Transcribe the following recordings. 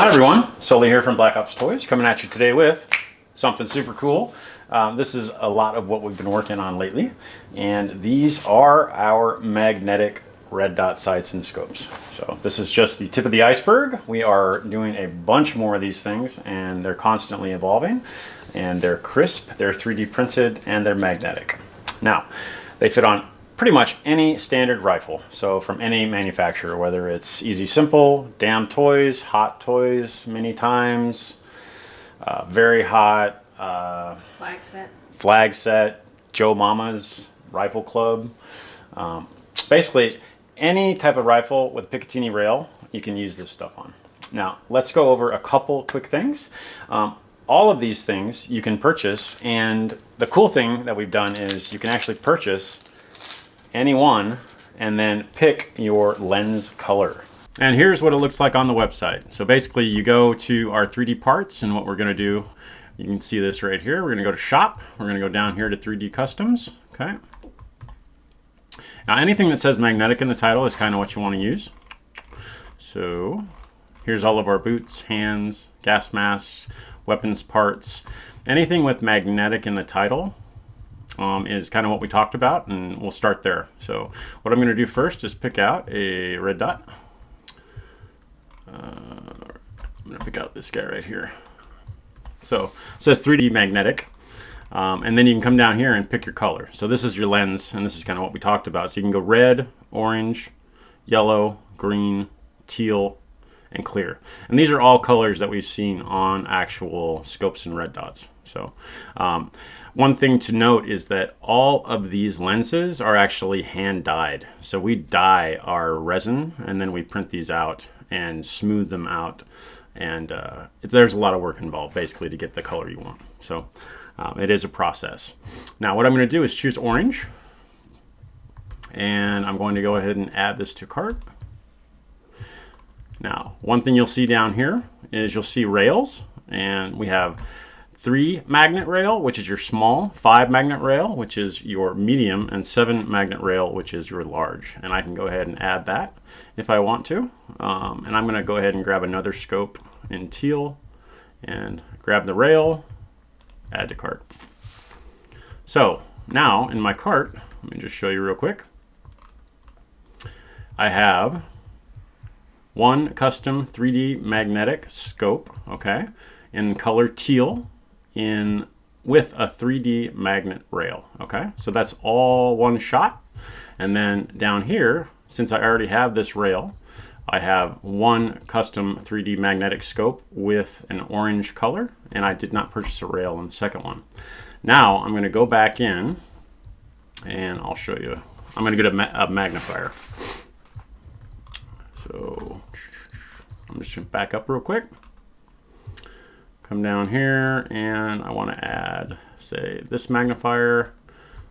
Hi everyone, Sully here from BlackOpsToys, coming at you today with something super cool. This is a lot of what we've been working on lately, and these are our magnetic red dot sights and scopes. So this is just the tip of the iceberg. We are doing a bunch more of these things, and they're constantly evolving, and they're crisp, they're 3D printed, and they're magnetic. Now, they fit on pretty much any standard rifle, so from any manufacturer, whether it's Easy Simple, Damn Toys, Hot Toys, Many Times, Very Hot, Flag Set, Joe Mama's Rifle Club. Basically, any type of rifle with a Picatinny rail, you can use this stuff on. Now, let's go over a couple quick things. All of these things you can purchase, and the cool thing that we've done is you can actually purchase any one and then pick your lens color. And here's what it looks like on the website. So basically you go to our 3D parts, and what we're gonna do, you can see this right here. We're gonna go to shop. We're gonna go down here to 3D customs, okay? Now anything that says magnetic in the title is kind of what you wanna use. So here's all of our boots, hands, gas masks, weapons parts. Anything with magnetic in the title is kind of what we talked about, and we'll start there. So what I'm going to do first is pick out a red dot. I'm going to pick out this guy right here. So it says 3D magnetic, and then you can come down here and pick your color. So this is your lens, and this is kind of what we talked about. So you can go red, orange, yellow, green, teal, and clear. And these are all colors that we've seen on actual scopes and red dots. So one thing to note is that all of these lenses are actually hand dyed. So we dye our resin, and then we print these out and smooth them out. And there's a lot of work involved basically to get the color you want. So it is a process. Now what I'm going to do is choose orange, and I'm going to go ahead and add this to cart. Now, one thing you'll see down here is you'll see rails, and we have 3 magnet rail, which is your small, 5 magnet rail, which is your medium, and 7 magnet rail, which is your large. And I can go ahead and add that if I want to. And I'm going to go ahead and grab another scope in teal and grab the rail, add to cart. So now in my cart, let me just show you real quick. I have one custom 3D magnetic scope, okay, in color teal, with a 3D magnet rail, okay? So that's all one shot. And then down here, since I already have this rail, I have one custom 3D magnetic scope with an orange color, and I did not purchase a rail in the second one. Now I'm going to go back in, and I'll show you. I'm going to get a magnifier. So I'm just going to back up real quick. Come down here, and I want to add, say, this magnifier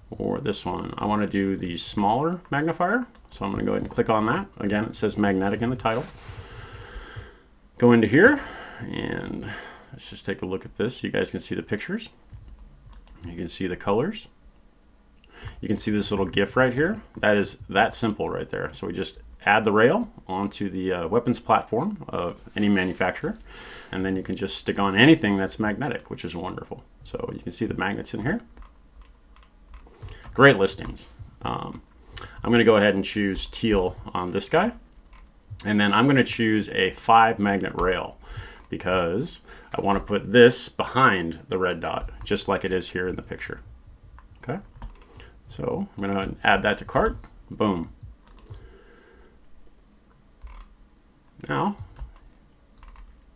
or this one. I want to do the smaller magnifier, so I'm going to go ahead and click on that. Again, it says magnetic in the title. Go into here, and let's just take a look at this. You guys can see the pictures. You can see the colors. You can see this little GIF right here. That is that simple right there. So we just add the rail onto the weapons platform of any manufacturer, and then you can just stick on anything that's magnetic, which is wonderful. So you can see the magnets in here. Great listings. I'm going to go ahead and choose teal on this guy, and then I'm going to choose a 5 magnet rail because I want to put this behind the red dot, just like it is here in the picture. Okay, so I'm going to add that to cart. Boom. Now,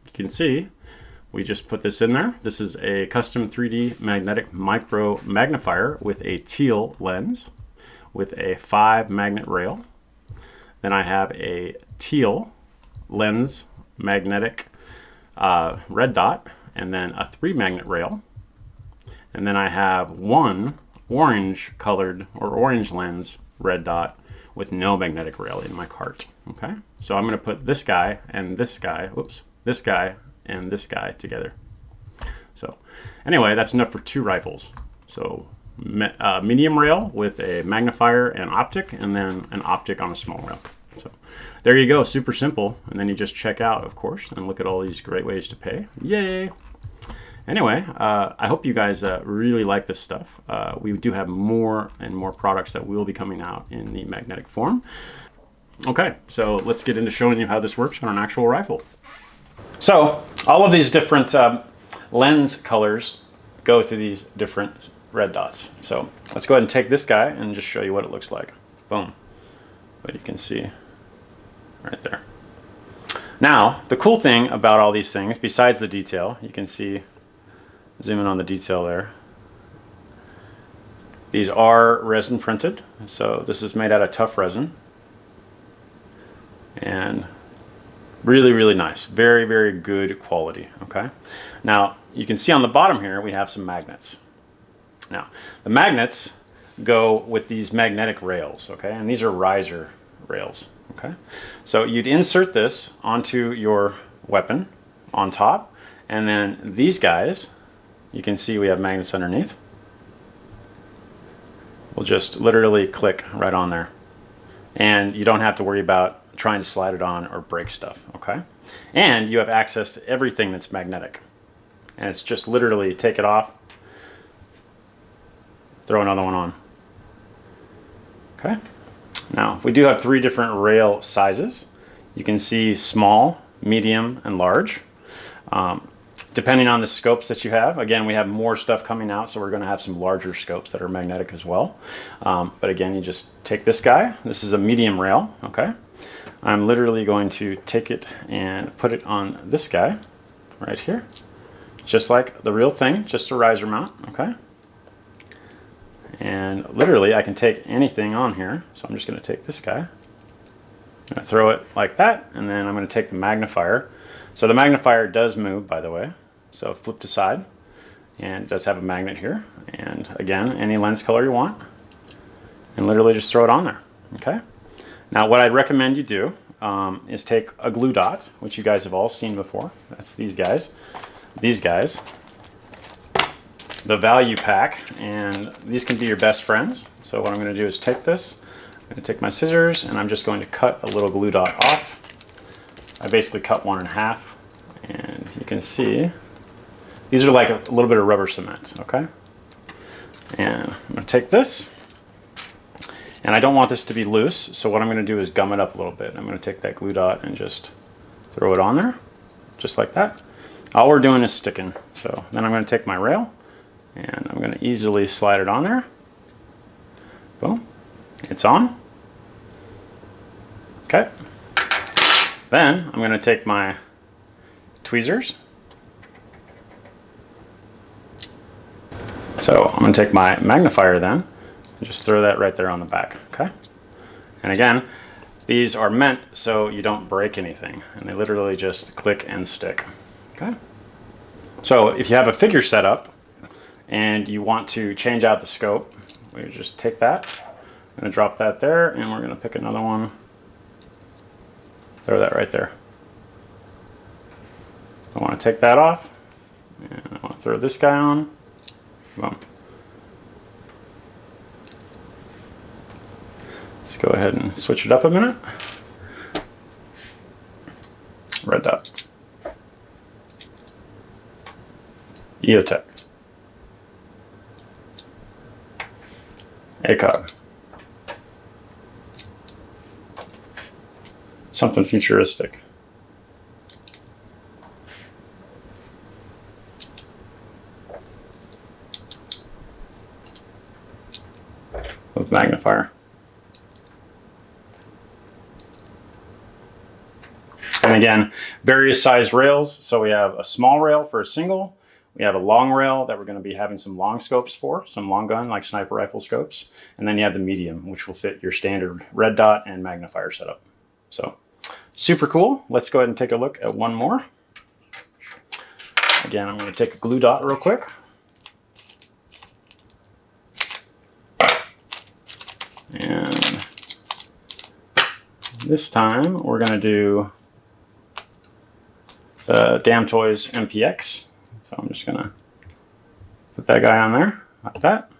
you can see we just put this in there. This is a custom 3D magnetic micro magnifier with a teal lens with a 5 magnet rail. Then I have a teal lens magnetic red dot, and then a 3 magnet rail. And then I have one orange colored or orange lens red dot with no magnetic rail in my cart. Okay, so I'm going to put this guy and this guy, whoops, this guy and this guy together. So anyway, that's enough for 2 rifles. So medium rail with a magnifier and optic, and then an optic on a small rail. So there you go, super simple. And then you just check out, of course, and look at all these great ways to pay. Yay! Anyway, I hope you guys really like this stuff. We do have more and more products that will be coming out in the magnetic form. Okay, so let's get into showing you how this works on an actual rifle. So all of these different lens colors go to these different red dots. So let's go ahead and take this guy and just show you what it looks like. Boom. But you can see right there. Now, the cool thing about all these things, besides the detail, you can see, zoom in on the detail there. These are resin printed, so this is made out of tough resin. And really, really nice. Very, very good quality, okay? Now, you can see on the bottom here, we have some magnets. Now, the magnets go with these magnetic rails, okay? And these are riser rails, okay? So you'd insert this onto your weapon on top, and then these guys, you can see we have magnets underneath. We'll just literally click right on there. And you don't have to worry about trying to slide it on or break stuff, okay? And you have access to everything that's magnetic. And it's just literally take it off, throw another one on. Okay? Now, we do have 3 different rail sizes. You can see small, medium, and large. Depending on the scopes that you have. Again, we have more stuff coming out, so we're going to have some larger scopes that are magnetic as well. But again, you just take this guy. This is a medium rail, okay? I'm literally going to take it and put it on this guy right here. Just like the real thing, just a riser mount, okay? And literally, I can take anything on here. So I'm just going to take this guy. I'm going to throw it like that, and then I'm going to take the magnifier. So the magnifier does move, by the way. So flip to side, and it does have a magnet here. And again, any lens color you want, and literally just throw it on there, okay? Now, what I'd recommend you do is take a glue dot, which you guys have all seen before. That's these guys. These guys. The value pack, and these can be your best friends. So what I'm going to do is take this, I'm going to take my scissors, and I'm just going to cut a little glue dot off. I basically cut one in half, and you can see these are like a little bit of rubber cement, okay? And I'm going to take this, and I don't want this to be loose, so what I'm going to do is gum it up a little bit. I'm going to take that glue dot and just throw it on there, just like that. All we're doing is sticking. So then I'm going to take my rail, and I'm going to easily slide it on there. Boom. It's on. Okay. Then I'm going to take my tweezers. So I'm going to take my magnifier then, and just throw that right there on the back, okay? And again, these are meant so you don't break anything, and they literally just click and stick, okay? So if you have a figure set up and you want to change out the scope, we just take that, I'm going to drop that there, and we're going to pick another one, throw that right there. I want to take that off, and I want to throw this guy on. Boom. Let's go ahead and switch it up a minute. Red dot. EOTech. ACOG. Something futuristic. With magnifier. And again, various sized rails. So we have a small rail for a single. We have a long rail that we're going to be having some long scopes for, some long gun like sniper rifle scopes. And then you have the medium, which will fit your standard red dot and magnifier setup. So super cool. Let's go ahead and take a look at one more. Again, I'm going to take a glue dot real quick. And this time we're going to do the BlackOpsToys MPX. So I'm just going to put that guy on there like that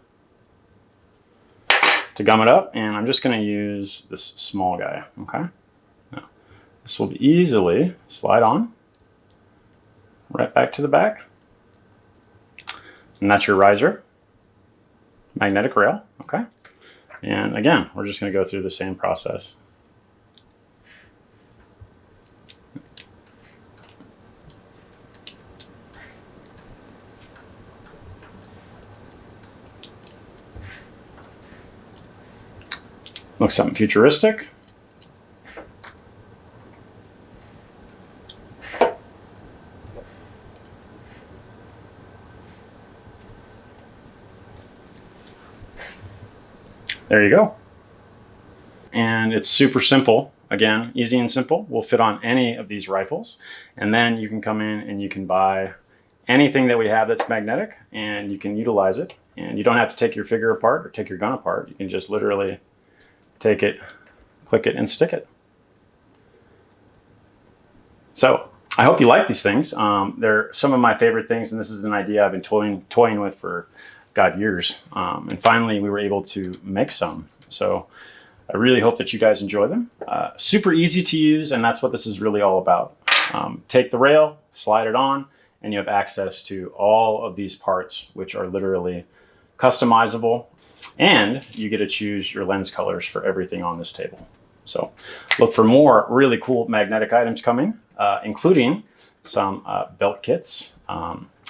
to gum it up. And I'm just going to use this small guy, okay? This will easily slide on right back to the back. And that's your riser, magnetic rail, okay? And again, we're just gonna go through the same process. Looks something futuristic. There you go. And it's super simple. Again, easy and simple. Will fit on any of these rifles. And then you can come in and you can buy anything that we have that's magnetic and you can utilize it. And you don't have to take your figure apart or take your gun apart. You can just literally take it, click it, and stick it. So I hope you like these things. They're some of my favorite things, and this is an idea I've been toying with for, God, years. And finally, we were able to make some. So I really hope that you guys enjoy them. Super easy to use, and that's what this is really all about. Take the rail, slide it on, and you have access to all of these parts, which are literally customizable. And you get to choose your lens colors for everything on this table. So look for more really cool magnetic items coming, including some belt kits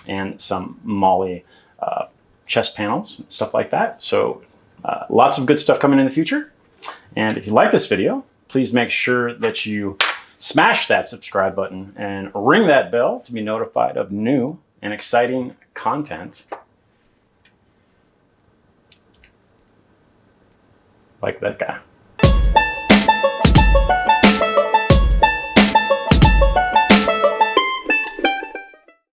and some Molly chest panels and stuff like that. So lots of good stuff coming in the future. And if you like this video, please make sure that you smash that subscribe button and ring that bell to be notified of new and exciting content like that guy.